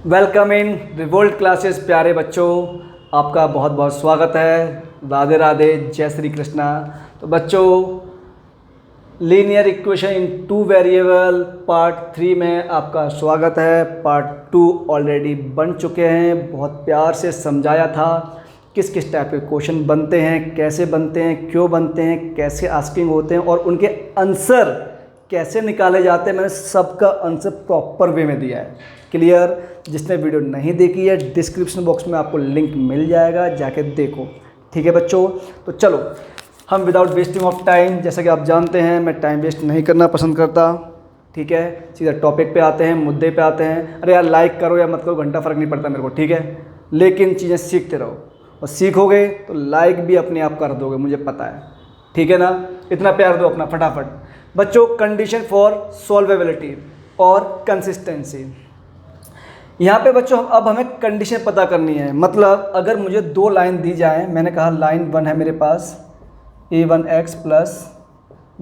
Welcome in revolt classes. प्यारे बच्चों, आपका बहुत बहुत स्वागत है। राधे राधे, जय श्री कृष्णा। तो बच्चों, linear equation in two variable part 3 में आपका स्वागत है। पार्ट 2 ऑलरेडी बन चुके हैं। बहुत प्यार से समझाया था किस किस टाइप के क्वेश्चन बनते हैं, कैसे बनते हैं, क्यों बनते हैं, कैसे आस्किंग होते हैं और उनके आंसर कैसे निकाले जाते हैं। मैंने सबका आंसर प्रॉपर वे में दिया है। क्लियर? जिसने वीडियो नहीं देखी है, डिस्क्रिप्शन बॉक्स में आपको लिंक मिल जाएगा, जाके देखो। ठीक है बच्चों? तो चलो हम विदाउट वेस्टिंग ऑफ टाइम, जैसा कि आप जानते हैं मैं टाइम वेस्ट नहीं करना पसंद करता। ठीक है, सीधा टॉपिक पे आते हैं, मुद्दे पे आते हैं। अरे यार लाइक करो या मत करो, घंटा फ़र्क नहीं पड़ता मेरे को, ठीक है, लेकिन चीज़ें सीखते रहो और सीखोगे तो लाइक भी अपने आप कर दोगे, मुझे पता है। ठीक है ना? इतना प्यार दो अपना फटाफट। बच्चों, कंडीशन फॉर सॉल्वेबिलिटी और कंसिस्टेंसी। यहाँ पे बच्चों अब हमें कंडीशन पता करनी है। मतलब अगर मुझे दो लाइन दी जाए, मैंने कहा लाइन 1 है मेरे पास a1x plus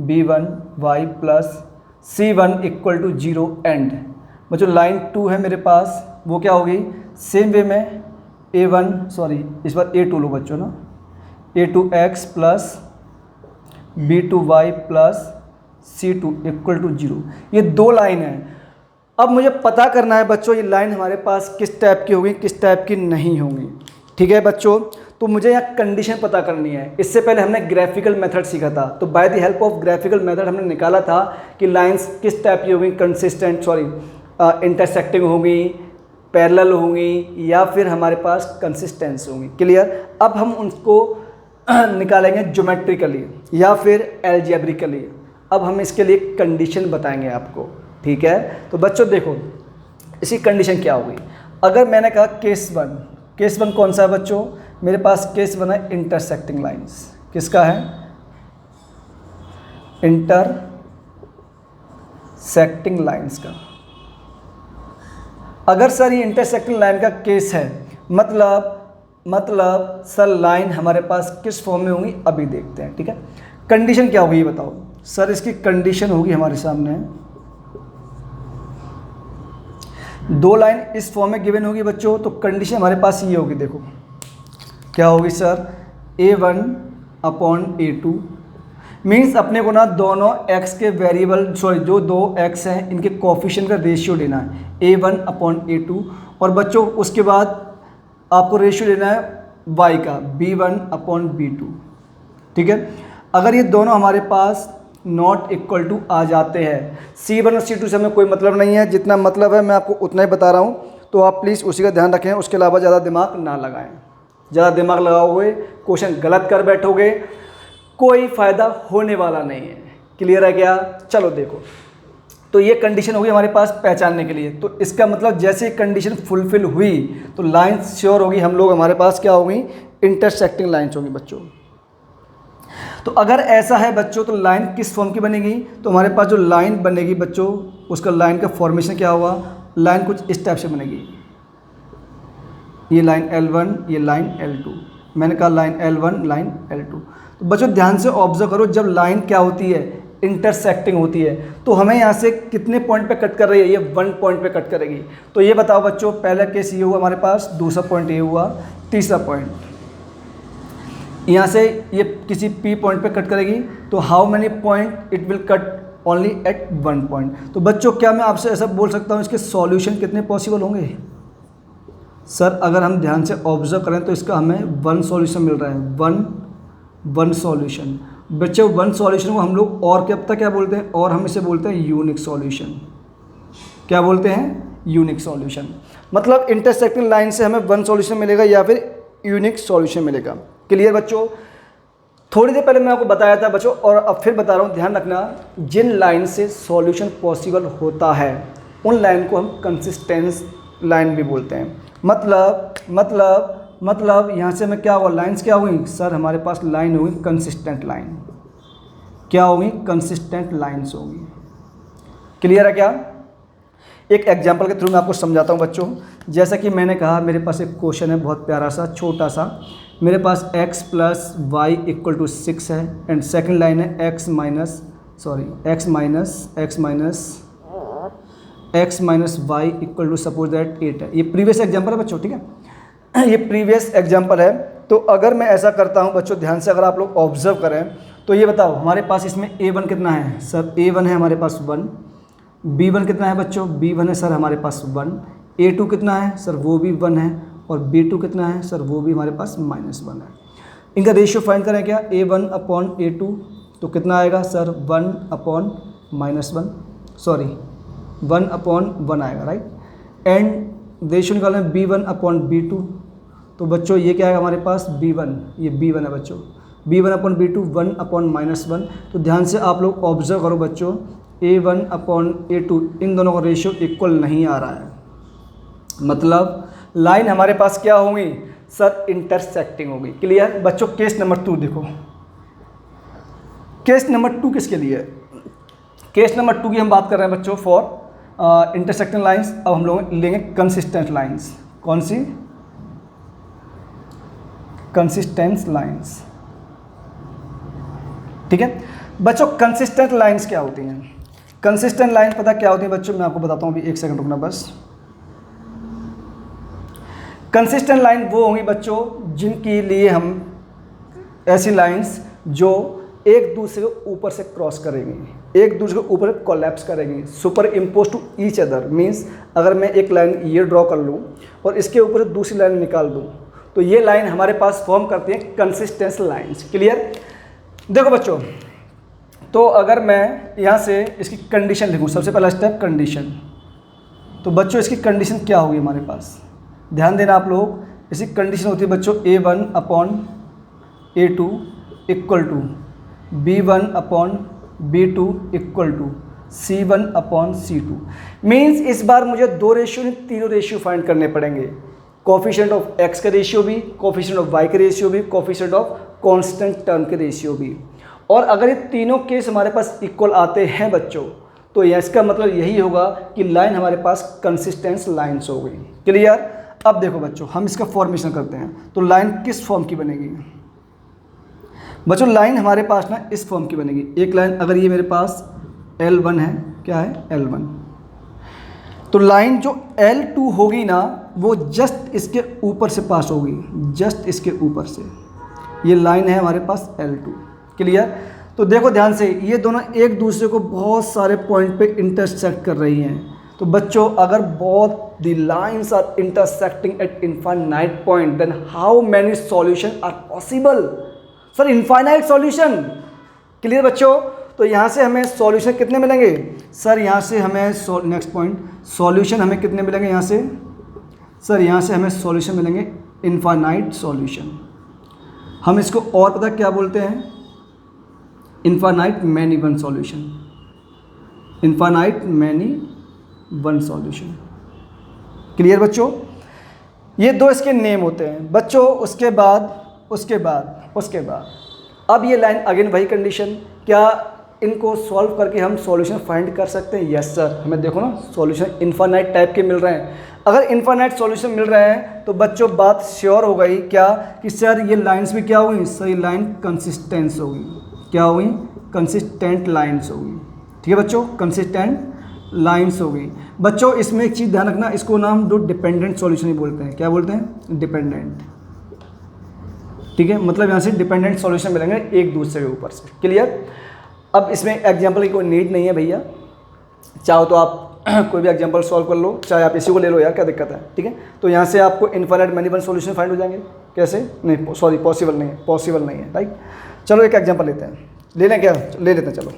b1y plus c1 equal to 0 and. बच्चों लाइन 2 है मेरे पास, वो क्या होगी? सेम वे में इस बार a2 लो बच्चों ना, a2x plus b2y plus c2 equal to 0। ये दो लाइन है। अब मुझे पता करना है बच्चों ये लाइन हमारे पास किस टाइप की होगी, किस टाइप की नहीं होंगी। ठीक है बच्चों? तो मुझे यहाँ कंडीशन पता करनी है। इससे पहले हमने ग्राफिकल मेथड सीखा था, तो by the help of graphical method हमने निकाला था कि लाइंस किस टाइप की होंगी, इंटरसेक्टिंग होंगी, पैरेलल होंगी या फिर हमारे पास कंसिस्टेंस होंगी। क्लियर? अब हम उनको निकालेंगे ज्योमेट्रिकली या फिर एल्जेब्रिकली। अब हम इसके लिए कंडीशन बताएंगे आपको। ठीक है? तो बच्चों देखो, इसकी कंडीशन क्या होगी। अगर मैंने कहा केस वन कौन सा है बच्चों? मेरे पास केस 1 है इंटरसेक्टिंग लाइंस। किसका है? इंटरसेक्टिंग लाइंस का। अगर सर ये इंटरसेक्टिंग लाइन का केस है, मतलब सर लाइन हमारे पास किस फॉर्म में होंगी अभी देखते हैं। ठीक है? कंडीशन क्या होगी ये बताओ सर। इसकी कंडीशन होगी हमारे सामने, दो लाइन इस फॉर्म में गिवन होगी बच्चों। तो कंडीशन हमारे पास ये होगी, देखो क्या होगी sir, a1 upon a2 means अपने को ना दोनों x के वेरिएबल जो दो x हैं इनके कोफिशिएंट का रेशियो लेना है, a1 अपॉन a2। और बच्चों उसके बाद आपको रेशियो लेना है y का, b1 अपॉन b2। ठीक है? अगर ये दोनों हमारे पास नॉट इक्वल टू आ जाते हैं, c1 और c2 से हमें कोई मतलब नहीं है, जितना मतलब है मैं आपको उतना ही बता रहा हूँ, तो आप प्लीज़ उसी का ध्यान रखें। उसके अलावा ज़्यादा दिमाग ना लगाएं। ज़्यादा दिमाग लगाओगे क्वेश्चन गलत कर बैठोगे, कोई फ़ायदा होने वाला नहीं है। क्लियर है क्या? चलो देखो, तो ये कंडीशन होगी हमारे पास पहचानने के लिए। तो इसका मतलब जैसे कंडीशन फुलफिल हुई तो लाइन श्योर होगी, हम लोग हमारे पास क्या होगी, इंटरसेक्टिंग लाइन्स होंगी बच्चों। तो अगर ऐसा है बच्चों तो लाइन किस फॉर्म की बनेगी? तो हमारे पास जो लाइन बनेगी बच्चों, उसका लाइन का फॉर्मेशन क्या होगा? लाइन कुछ इस टाइप से बनेगी, ये लाइन L1, ये लाइन L2। मैंने कहा लाइन L1, लाइन L2। तो बच्चों ध्यान से ऑब्जर्व करो, जब लाइन क्या होती है, इंटरसेक्टिंग होती है, तो हमें यहाँ से कितने पॉइंट पे कट कर रही है? ये 1 पॉइंट पे कट करेगी। तो ये बताओ बच्चों, पहला केस ये हुआ हमारे पास, दूसरा पॉइंट ये हुआ, तीसरा पॉइंट यहाँ से ये किसी P पॉइंट पे कट करेगी। तो how many point it will cut? Only at 1 point. तो बच्चों क्या मैं आपसे ऐसा बोल सकता हूँ इसके सॉल्यूशन कितने पॉसिबल होंगे? सर अगर हम ध्यान से ऑब्जर्व करें तो इसका हमें 1 सॉल्यूशन मिल रहा है, वन सॉल्यूशन। बच्चों 1 सॉल्यूशन को हम लोग और क्या बोलते हैं? और हम इसे बोलते हैं यूनिक सॉल्यूशन। क्या बोलते हैं? Unique solution. मतलब इंटरसेक्टिंग लाइन से हमें 1 सॉल्यूशन मिलेगा या फिर यूनिक सॉल्यूशन मिलेगा। क्लियर बच्चों? थोड़ी देर पहले मैं आपको बताया था बच्चों, और अब फिर बता रहा हूँ, ध्यान रखना, जिन लाइन से सॉल्यूशन पॉसिबल होता है उन लाइन को हम कंसिस्टेंस लाइन भी बोलते हैं। मतलब यहाँ से हमें क्या होगा, लाइंस क्या हुई सर? हमारे पास लाइन होगी कंसिस्टेंट लाइन। क्या होगी? कंसिस्टेंट लाइंस होगी। क्लियर है क्या? एक एग्जांपल के थ्रू मैं आपको समझाता हूँ बच्चों। जैसा कि मैंने कहा मेरे पास एक क्वेश्चन है बहुत प्यारा सा, छोटा सा। मेरे पास x plus y equal to 6 है एंड सेकंड लाइन है x minus x minus y equal to suppose that 8 है। ये प्रीवियस एग्जाम्पल है बच्चों, ठीक है, ये प्रीवियस एग्जाम्पल है। तो अगर मैं ऐसा करता हूँ बच्चों, ध्यान से अगर आप लोग ऑब्जर्व करें तो ये बताओ हमारे पास इसमें a1 कितना है सर, a1 है हमारे पास 1, b1 कितना है बच्चों, b1 है सर हमारे पास 1, a2 कितना है सर, वो भी 1 है, और b2 कितना है सर, वो भी हमारे पास -1 है। इनका रेशियो फाइंड करें क्या, a1 अपॉन a2 तो कितना आएगा सर 1 अपॉन -1, सॉरी 1 अपॉन 1 आएगा, राइट। एंड रेशियो निकालना है b1 अपॉन b2, तो बच्चों ये क्या आएगा हमारे पास b1, ये b1 है बच्चों, b1 अपॉन b2 1 अपॉन -1। तो ध्यान से आप लोग ऑब्जर्व करो बच्चों, a1 अपॉन a2 इन दोनों का रेशियो इक्वल नहीं आ रहा है, मतलब लाइन हमारे पास क्या होंगी सर, इंटरसेक्टिंग होगी। क्लियर बच्चों। केस नंबर 2 देखो, केस नंबर 2 किसके लिए है, केस नंबर 2 की हम बात कर रहे हैं बच्चों फॉर इंटरसेक्टिंग लाइंस। अब हम लोग लेंगे कंसिस्टेंट लाइंस। कौन सी, कंसिस्टेंट लाइंस, ठीक है बच्चों। कंसिस्टेंट लाइंस क्या होती हैं, कंसिस्टेंट लाइंस पता क्या होती है बच्चों, मैं आपको बताता हूँ अभी, एक सेकंड रुकना बस। कंसिस्टेंट लाइन वो होंगी बच्चों जिनके लिए हम ऐसी लाइंस जो एक दूसरे के ऊपर से क्रॉस करेंगी, एक दूसरे के ऊपर कोलैप्स करेंगी, superimpose to each other. Means अगर मैं एक लाइन ये ड्रॉ कर लूँ और इसके ऊपर से दूसरी लाइन निकाल दूँ तो ये लाइन हमारे पास फॉर्म करती है कंसिस्टेंस लाइंस। क्लियर। देखो बच्चों, तो अगर मैं यहाँ से इसकी कंडीशन लिखूँ, सबसे पहला स्टेप कंडीशन, तो बच्चों इसकी कंडीशन क्या होगी हमारे पास, ध्यान देना आप लोग। इसकी कंडीशन होती है बच्चों a1 upon a2 equal to b1 upon b2 equal to c1 upon c2। Means इस बार मुझे 2 रेशियो नहीं 3 रेशियो फाइंड करने पड़ेंगे, कोफिशिएंट ऑफ x का रेशियो भी, कोफिशिएंट ऑफ y का रेशियो भी, कोफिशिएंट ऑफ कांस्टेंट टर्म के रेशियो भी। और अगर ये तीनों केस हमारे पास इक्वल आते हैं बच्चों, तो इसका मतलब यही होगा कि लाइन हमारे पास कंसिस्टेंस लाइन्स हो गई। क्लियर। अब देखो बच्चों, हम इसका फॉर्मेशन करते हैं, तो लाइन किस फॉर्म की बनेगी बच्चों, लाइन हमारे पास ना इस फॉर्म की बनेगी। एक लाइन अगर ये मेरे पास L1 है, क्या है L1, तो लाइन जो L2 होगी ना वो जस्ट इसके ऊपर से पास होगी, जस्ट इसके ऊपर से, ये लाइन है हमारे पास L2। क्लियर। तो देखो ध्यान से, ये दोनों एक दूसरे को बहुत सारे पॉइंट पे इंटरसेक्ट कर रही हैं। तो बच्चों अगर both the lines are intersecting at infinite point, then how many solution are possible sir, infinite solution. Clear बच्चों। तो यहाँ से हमें सॉल्यूशन कितने मिलेंगे सर, यहाँ से हमें नेक्स्ट पॉइंट, सॉल्यूशन हमें कितने मिलेंगे यहाँ से सर, यहाँ से हमें सॉल्यूशन मिलेंगे इनफाइनाइट सॉल्यूशन। हम इसको और पता क्या बोलते हैं, infinite many one solution, infinite many one solution. Clear बच्चों। ये 2 इसके नेम होते हैं बच्चों। उसके बाद अब ये लाइन अगेन वही कंडीशन, क्या इनको सॉल्व करके हम सॉल्यूशन फाइंड कर सकते हैं। Yes sir. हमें देखो ना सॉल्यूशन इनफाइनाइट टाइप के मिल रहे हैं। अगर इनफाइनाइट सॉल्यूशन मिल रहे हैं तो बच्चों बात श्योर हो गई क्या कि सर ये लाइंस भी क्या होगी सर, ये लाइन कंसिस्टेंस होगी, क्या होगी कंसिस्टेंट लाइंस होगी। ठीक है बच्चों, कंसिस्टेंट लाइंस हो गई। बच्चों इसमें एक चीज़ ध्यान रखना, इसको ना हम 2 डिपेंडेंट सॉल्यूशन ही बोलते हैं। क्या बोलते हैं, डिपेंडेंट। ठीक है, मतलब यहाँ से डिपेंडेंट सॉल्यूशन मिलेंगे एक दूसरे के ऊपर से। क्लियर। अब इसमें एग्जांपल की कोई नीड नहीं है भैया, चाहो तो आप कोई भी एग्जांपल सॉल्व कर लो, चाहे आप इसी को ले लो यार, क्या दिक्कत है। ठीक है, तो यहाँ से आपको infinite many one solution find हो जाएंगे। कैसे, नहीं सॉरी पॉसिबल नहीं है, राइट। चलो एक एग्जाम्पल लेते हैं, ले लें क्या, ले लेते हैं। चलो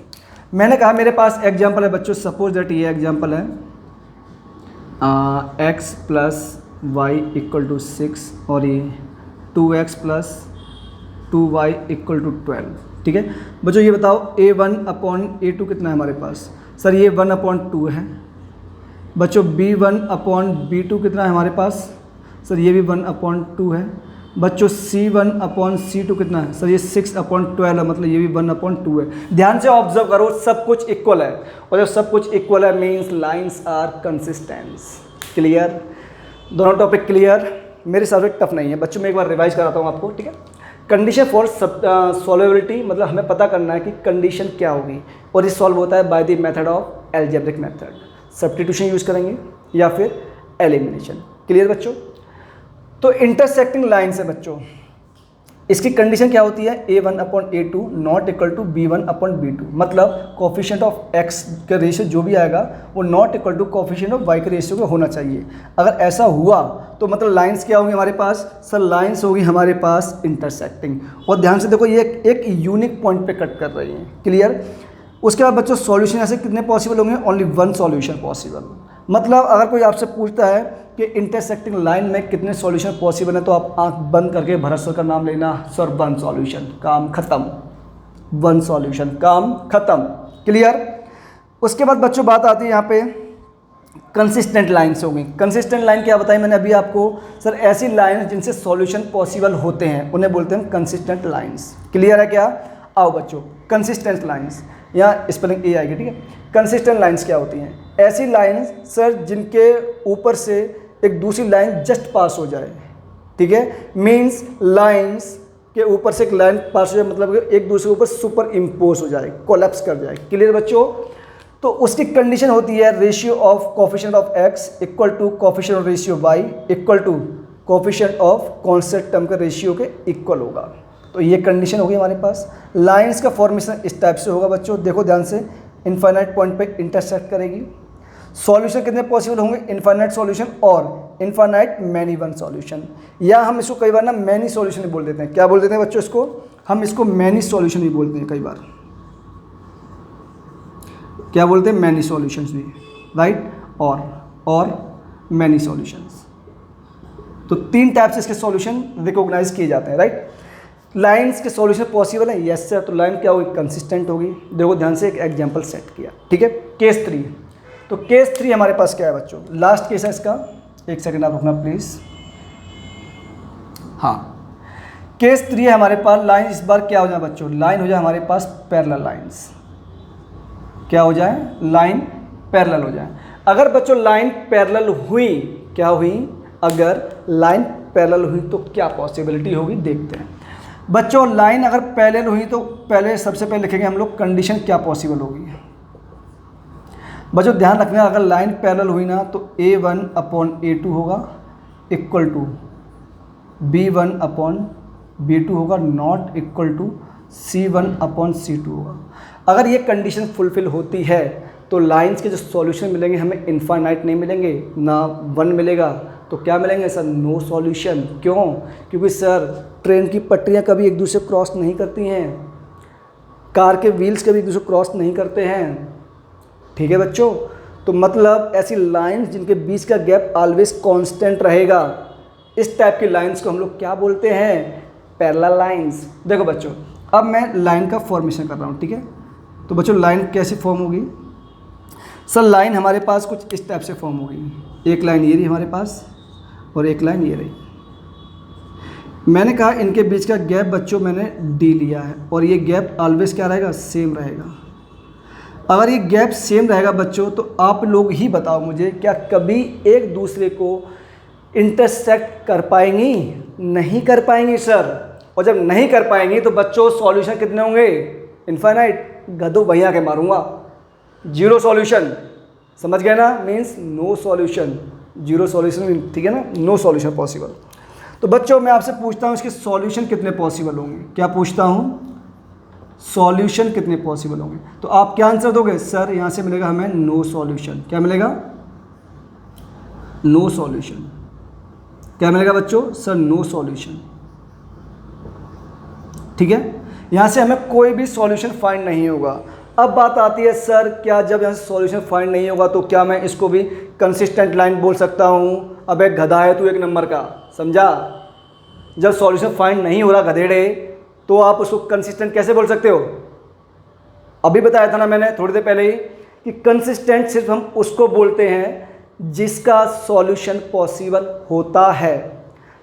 मैंने कहा मेरे पास एग्जाम्पल है बच्चों, सपोज दैट ये एग्जाम्पल है x plus y equal to 6 और ये 2x plus 2y equal to 12। ठीक है बच्चों, ये बताओ a1 अपॉन a2 कितना है हमारे पास सर, ये 1 अपॉन 2 है। बच्चों b1 अपॉन b2 कितना है हमारे पास सर, ये भी 1 अपॉन 2 है। बच्चों c1 अपॉन c2 कितना है सर, ये 6 अपॉन 12 है, मतलब ये भी 1 अपॉन 2 है। ध्यान से ऑब्जर्व करो, सब कुछ इक्वल है, और जब सब कुछ इक्वल है means lines are consistence. Clear, दोनों टॉपिक क्लियर। मेरे हिसाब से टफ नहीं है बच्चों, मैं एक बार रिवाइज कराता हूँ आपको। ठीक है, कंडीशन फॉर सॉल्वेबिलिटी, मतलब हमें पता करना है कि कंडीशन क्या होगी, और ये सॉल्व होता है by the method of algebraic method. Substitution use करेंगे या फिर एलिमिनेशन। क्लियर बच्चों? तो इंटरसेक्टिंग लाइन से बच्चों इसकी कंडीशन क्या होती है, a1/a2 not equal to b1/b2, मतलब कोफिशिएंट ऑफ x का रेशियो जो भी आएगा वो not equal to coefficient of y के रेशियो का होना चाहिए। अगर ऐसा हुआ तो मतलब लाइंस क्या होंगी हमारे पास, सर लाइंस होगी हमारे पास इंटरसेक्टिंग। और ध्यान से देखो ये एक यूनिक पॉइंट पे कट कर रही हैं। क्लियर? उसके बाद बच्चों सॉल्यूशन ऐसे कितने पॉसिबल होंगे, ओनली वन सॉल्यूशन पॉसिबल। मतलब अगर कोई आपसे पूछता है कि इंटरसेक्टिंग लाइन में कितने सॉल्यूशन पॉसिबल है तो आप आंख बंद करके भरत सर का नाम लेना, सर वन सॉल्यूशन, काम खत्म, वन सॉल्यूशन, काम खत्म। क्लियर? उसके बाद बच्चों बात आती है यहाँ पे कंसिस्टेंट लाइन्स होंगी। कंसिस्टेंट लाइन क्या बताई मैंने अभी आपको, सर ऐसी लाइन जिनसे सॉल्यूशन पॉसिबल होते हैं उन्हें बोलते हैं कंसिस्टेंट लाइन्स। क्लियर है क्या? आओ बच्चों, कंसिस्टेंट लाइन्स, यहाँ स्पेलिंग ए आएगी, ठीक है। कंसिस्टेंट लाइन्स क्या होती हैं, ऐसी लाइन्स सर जिनके ऊपर से एक दूसरी लाइन जस्ट पास हो जाए, ठीक है। मीन्स लाइन्स के ऊपर से एक लाइन पास हो जाए, मतलब एक दूसरे के ऊपर सुपर इम्पोज हो जाए, कोलैप्स कर जाए। क्लियर बच्चों? तो उसकी कंडीशन होती है ratio of coefficient of x equal to coefficient of ratio y equal to coefficient of constant term के रेशियो के इक्वल होगा। तो ये कंडीशन होगी हमारे पास। लाइंस का फॉर्मेशन इस टाइप से होगा बच्चों, देखो ध्यान से, इनफाइनाइट पॉइंट पे इंटरसेक्ट करेगी। सॉल्यूशन कितने पॉसिबल होंगे, इनफाइनाइट सॉल्यूशन और इनफाइनाइट मैनी वन सॉल्यूशन, या हम इसको कई बार ना मैनी सॉल्यूशन भी बोल देते हैं। क्या बोल देते हैं बच्चों इसको, हम इसको मैनी सॉल्यूशन भी बोलते हैं कई बार। क्या बोलते हैं, मैनी सॉल्यूशंस भी, राइट, और मैनी सॉल्यूशंस। तो तीन टाइप से इसके सॉल्यूशन रिकॉग्नाइज किए जाते हैं, राइट। लाइंस के सॉल्यूशन पॉसिबल है, यस सर। तो लाइन क्या होगी, कंसिस्टेंट होगी। देखो ध्यान से एक एग्जांपल सेट किया, ठीक है। केस 3, तो केस 3 हमारे पास क्या है बच्चों, लास्ट केस है इसका, एक सेकंड आप रुकना प्लीज। हाँ, केस 3 है हमारे पास। लाइन इस बार क्या हो जाए बच्चों, लाइन हो जाए हमारे पास पैरेलल लाइंस। क्या हो जाए, लाइन पैरेलल हो जाए। अगर बच्चों लाइन पैरेलल हुई, क्या हुई, अगर लाइन पैरेलल हुई तो क्या पॉसिबिलिटी होगी, देखते हैं बच्चों। लाइन अगर पैरेलल हुई तो पहले सबसे पहले लिखेंगे हम लोग कंडीशन क्या पॉसिबल होगी। बच्चों ध्यान रखना, अगर लाइन पैरेलल हुई ना तो a1/a2 होगा इक्वल टू b1/b2 होगा नॉट इक्वल टू c1/c2 होगा। अगर ये कंडीशन फुलफिल होती है तो लाइंस के जो सॉल्यूशन मिलेंगे हमें इनफाइनाइट नहीं मिलेंगे, ना 1 मिलेगा, तो क्या मिलेंगे सर, नो सॉल्यूशन। क्यों, क्योंकि सर ट्रेन की पटरियां कभी एक दूसरे क्रॉस नहीं करती हैं, कार के व्हील्स कभी एक दूसरे क्रॉस नहीं करते हैं, ठीक है बच्चों। तो मतलब ऐसी लाइंस जिनके बीच का गैप ऑलवेज कांस्टेंट रहेगा, इस टाइप की लाइंस को हम लोग क्या बोलते हैं, पैरेलल लाइंस। देखो बच्चों, अब मैं लाइन का फॉर्मेशन कर रहा हूँ, ठीक है। तो बच्चों लाइन कैसे फॉर्म होगी, सर लाइन हमारे पास कुछ इस टाइप से फॉर्म होगी। एक लाइन ये रही हमारे पास और एक लाइन ये रही। मैंने कहा इनके बीच का गैप बच्चों मैंने डी लिया है और ये गैप ऑलवेज क्या रहेगा, सेम रहेगा। अगर ये गैप सेम रहेगा बच्चों तो आप लोग ही बताओ मुझे, क्या कभी एक दूसरे को इंटरसेक्ट कर पाएंगी, नहीं कर पाएंगी सर। और जब नहीं कर पाएंगी तो बच्चों सॉल्यूशन कितने होंगे, इनफाइनाइट। गधो भैया के मारूंगा, जीरो सॉल्यूशन, समझ गए ना, means no solution, zero solution, ठीक है ना, नो सॉल्यूशन पॉसिबल। तो बच्चों मैं आपसे पूछता हूँ इसके सॉल्यूशन कितने पॉसिबल होंगे, क्या पूछता हूँ, सॉल्यूशन कितने पॉसिबल होंगे। तो आप क्या आंसर दोगे, सर यहाँ से मिलेगा हमें नो सॉल्यूशन। क्या मिलेगा, नो सॉल्यूशन। क्या मिलेगा बच्चों, सर नो सॉल्यूशन, ठीक है। यहाँ से हमें कोई भी सॉल्यूशन फाइंड नहीं होगा। अब बात आती है सर क्या जब यहाँ से सॉल्यूशन फाइंड नहीं होगा तो क्या मैं इसको भी कंसिस्टेंट लाइन बोल सकता हूँ। अब एक गधा है तू एक नंबर का, समझा। जब सॉल्यूशन फाइंड नहीं हो रहा गधेड़े, तो आप उसको कंसिस्टेंट कैसे बोल सकते हो। अभी बताया था ना मैंने थोड़ी देर पहले ही कि कंसिस्टेंट सिर्फ हम उसको बोलते हैं जिसका सॉल्यूशन पॉसिबल होता है।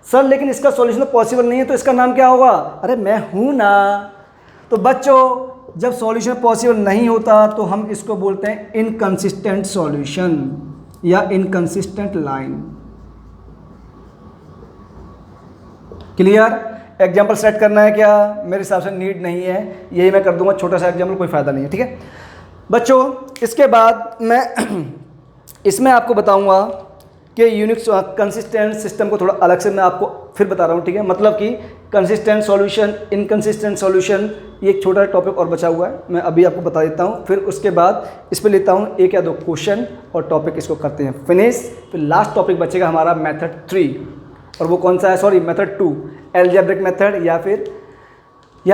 सर लेकिन इसका सॉल्यूशन तो पॉसिबल नहीं है तो इसका नाम क्या होगा, अरे मैं हूं ना। तो बच्चों जब सॉल्यूशन पॉसिबल नहीं होता तो हम इसको बोलते हैं इनकंसिस्टेंट सॉल्यूशन या inconsistent line. Clear. Example set करना है क्या, मेरे हिसाब से नीड नहीं है, यही मैं कर दूंगा, छोटा सा एग्जाम्पल, कोई फ़ायदा नहीं है, ठीक है बच्चों। इसके बाद मैं इसमें आपको बताऊंगा कि यूनिक कंसिस्टेंट सिस्टम को थोड़ा अलग से मैं आपको फिर बता रहा हूँ, ठीक है। मतलब कि कंसिस्टेंट सॉल्यूशन, इनकंसिस्टेंट सॉल्यूशन, ये एक छोटा टॉपिक और बचा हुआ है, मैं अभी आपको बता देता हूँ। फिर उसके बाद इस पर लेता हूँ एक या दो क्वेश्चन और टॉपिक इसको करते हैं फिनिश। फिर लास्ट टॉपिक बचेगा हमारा मेथड 3, और वो कौन सा है, सॉरी मेथड 2, एल्जेब्रिक मेथड या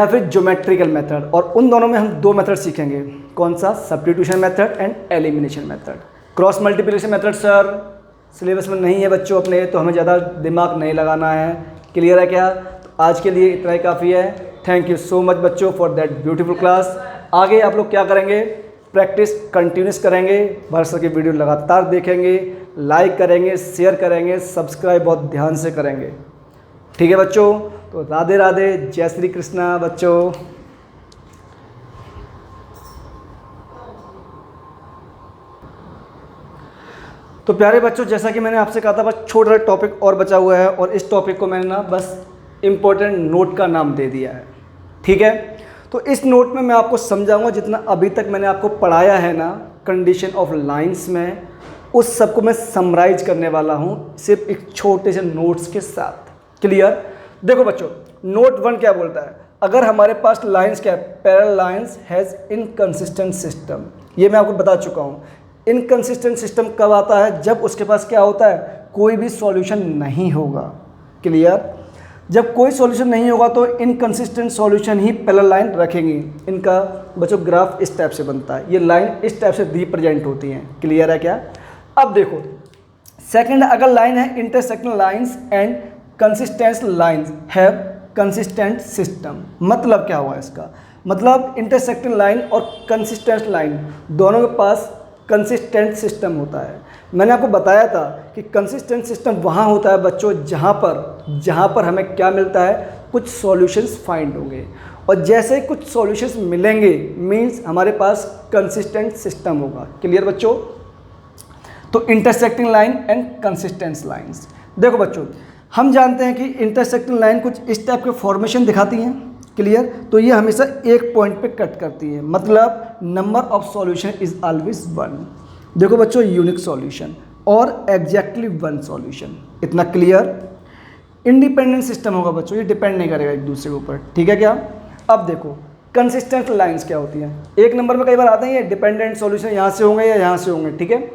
फिर ज्योमेट्रिकल मेथड। और उन दोनों में हम दो मेथड सीखेंगे, कौन सा, substitution method and elimination method. Cross multiplication method sir syllabus में नहीं है बच्चों अपने, तो हमें ज़्यादा दिमाग नहीं लगाना है। क्लियर है क्या? तो आज के लिए इतना ही काफ़ी है। थैंक यू सो मच बच्चों फॉर दैट ब्यूटीफुल क्लास। आगे आप लोग क्या करेंगे, प्रैक्टिस कंटिन्यूस करेंगे, भरत सर की वीडियो लगातार देखेंगे, लाइक करेंगे, शेयर करेंगे, सब्सक्राइब बहुत ध्यान से करेंगे, ठीक है बच्चों। तो राधे राधे, जय श्री कृष्णा बच्चों। तो प्यारे बच्चों, जैसा कि मैंने आपसे कहा था, बस छोटा सा टॉपिक और बचा हुआ है, और इस टॉपिक को मैंने ना बस इम्पोर्टेंट नोट का नाम दे दिया है, ठीक है। तो इस नोट में मैं आपको समझाऊंगा जितना अभी तक मैंने आपको पढ़ाया है ना कंडीशन ऑफ लाइंस में, उस सब को मैं समराइज करने वाला हूँ सिर्फ एक छोटे से नोट्स के साथ। क्लियर? देखो बच्चों, नोट 1 क्या बोलता है, अगर हमारे पास लाइंस क्या है, parallel lines has inconsistent system. ये मैं आपको बता चुका हूँ। इनकंसिस्टेंट सिस्टम कब आता है, जब उसके पास क्या होता है, कोई भी सॉल्यूशन नहीं होगा। क्लियर? जब कोई सॉल्यूशन नहीं होगा तो इनकंसिस्टेंट सॉल्यूशन ही पैरेलल लाइन रखेंगे। इनका बच्चों ग्राफ इस टाइप से बनता है, ये लाइन इस टाइप से रिप्रेजेंट होती हैं। क्लियर है क्या? अब देखो सेकंड, अगर लाइन है intersecting lines and consistent lines have consistent system. मतलब क्या हुआ इसका, मतलब इंटरसेक्टिंग लाइन और कंसिस्टेंट लाइन दोनों के पास कंसिस्टेंट सिस्टम होता है। मैंने आपको बताया था कि कंसिस्टेंट सिस्टम वहाँ होता है बच्चों जहाँ पर हमें क्या मिलता है, कुछ सॉल्यूशंस फाइंड होंगे, और जैसे ही कुछ सॉल्यूशंस मिलेंगे मींस हमारे पास कंसिस्टेंट सिस्टम होगा। क्लियर बच्चों? तो intersecting line and consistent lines. देखो बच्चों, हम जानते हैं कि इंटरसेक्टिंग लाइन कुछ इस टाइप के फॉर्मेशन दिखाती हैं। क्लियर? तो ये हमेशा एक पॉइंट पे कट करती है, मतलब number of solution is always 1। देखो बच्चों, यूनिक सॉल्यूशन और एग्जैक्टली 1 सॉल्यूशन। इतना क्लियर? इंडिपेंडेंट सिस्टम होगा बच्चों, ये डिपेंड नहीं करेगा एक दूसरे के ऊपर, ठीक है क्या? अब देखो कंसिस्टेंट लाइंस क्या होती हैं, एक नंबर में कई बार आते हैं ये डिपेंडेंट सॉल्यूशन यहाँ से होंगे या यहाँ से होंगे, ठीक है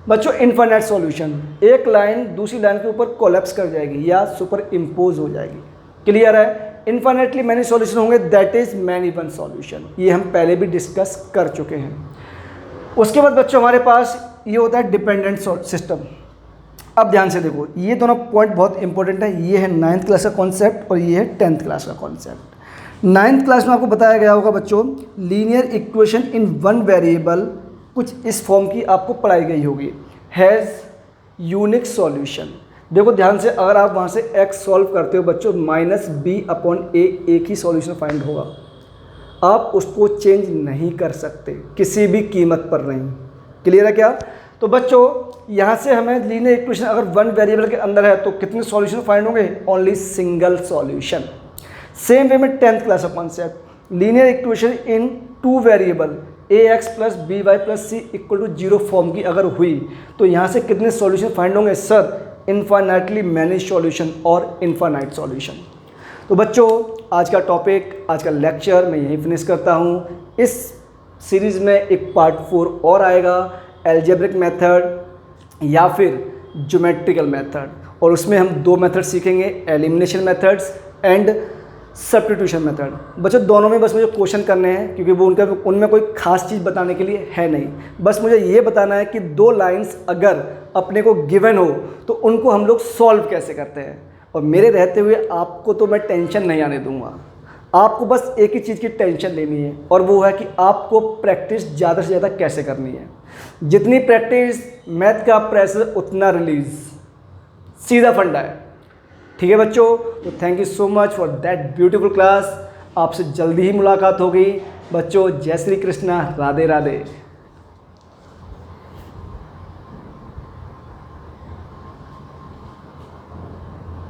बच्चों। इनफाइनाइट सॉल्यूशन, एक लाइन दूसरी लाइन के ऊपर कोलैप्स कर जाएगी या सुपर इम्पोज हो जाएगी। क्लियर है? इनफाइनाइटली मैनी सॉल्यूशन होंगे, that is many one solution. ये हम पहले भी डिस्कस कर चुके हैं। उसके बाद बच्चों हमारे पास ये होता है डिपेंडेंट सिस्टम। अब ध्यान से देखो, ये दोनों पॉइंट बहुत इंपॉर्टेंट है। ये है 9th क्लास का कॉन्सेप्ट और ये है 10th क्लास का कॉन्सेप्ट। 9th क्लास में आपको बताया गया होगा बच्चों, linear equation in one variable, कुछ इस फॉर्म की आपको पढ़ाई गई होगी, हैज़ यूनिक सॉल्यूशन। देखो ध्यान से, अगर आप वहाँ से x सॉल्व करते हो बच्चों, -b/a एक ही सॉल्यूशन फाइंड होगा, आप उसको चेंज नहीं कर सकते किसी भी कीमत पर नहीं। क्लियर है क्या? तो बच्चों यहाँ से हमें लीनियर इक्वेशन अगर 1 वेरिएबल के अंदर है तो कितने सॉल्यूशन फाइंड होंगे, only single solution. Same way में 10th क्लास का concept, linear equation in 2 variable ax + by + c = 0 form की अगर हुई तो यहाँ से कितने सॉल्यूशन फाइंड होंगे सर, इनफाइनाइटली मैनी सॉल्यूशन और इनफाइनाइट सॉल्यूशन। तो बच्चों आज का टॉपिक, आज का लेक्चर मैं यहीं फिनिश करता हूँ। इस सीरीज़ में एक पार्ट 4 और आएगा, एल्जेब्रिक मेथड या फिर ज्योमेट्रिकल मेथड, और उसमें हम 2 मेथड सीखेंगे, elimination methods and substitution method. बच्चों दोनों में बस मुझे क्वेश्चन करने हैं, क्योंकि वो उनमें कोई खास चीज़ बताने के लिए है नहीं, बस मुझे ये बताना है कि 2 लाइंस अगर अपने को गिवन हो तो उनको हम लोग सॉल्व कैसे करते हैं। और मेरे रहते हुए आपको तो मैं टेंशन नहीं आने दूंगा, आपको बस एक ही चीज़ की टेंशन लेनी है, और वो है कि आपको प्रैक्टिस ज़्यादा से ज़्यादा कैसे करनी है। जितनी प्रैक्टिस, मैथ का प्रेशर उतना रिलीज, सीधा फंडा है। ठीक है बच्चों, तो thank you so much for that beautiful class. आपसे जल्दी ही मुलाकात होगी बच्चों। जय श्री कृष्णा, राधे राधे।